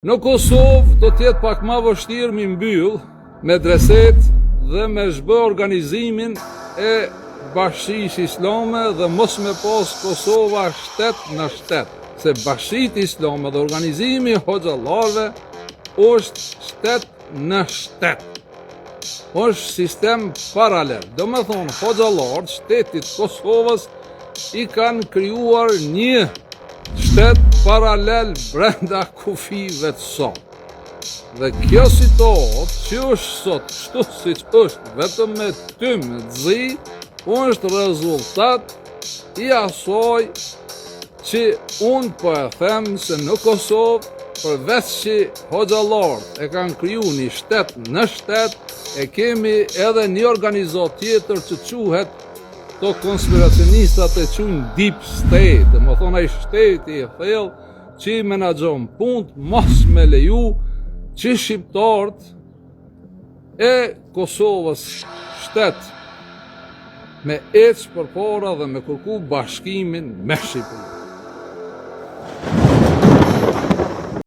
Në Kosovë do t'jetë pak ma vështirë mi mbyll me dreset dhe me zhbë organizimin e Bashkisë Islame dhe mos me pas Kosova shtet në shtet. Se Bashkia Islame dhe organizimi i hoxhallarëve është shtet në shtet. Është sistem paralel. Do me thonë, hoxhallarët shtetit Kosovës i kanë krijuar një shtet paralel brenda kufive të sot. Dhe kjo situatë që është sot, kështu siç është vetëm me tym zi, është rezultat i asaj që unë po e them se në Kosovë, përveç që hoxhallarët e kanë kriju një shtet në shtet, e kemi edhe një organizat tjetër që quhet to konspiracionistat e qunë deep state, dhe më thonë ai shteti e thellë që i menaxhon punë mos me leju që shqiptarët e Kosovës shtet me ecë përpara dhe me kërku bashkimin me Shqipërinë.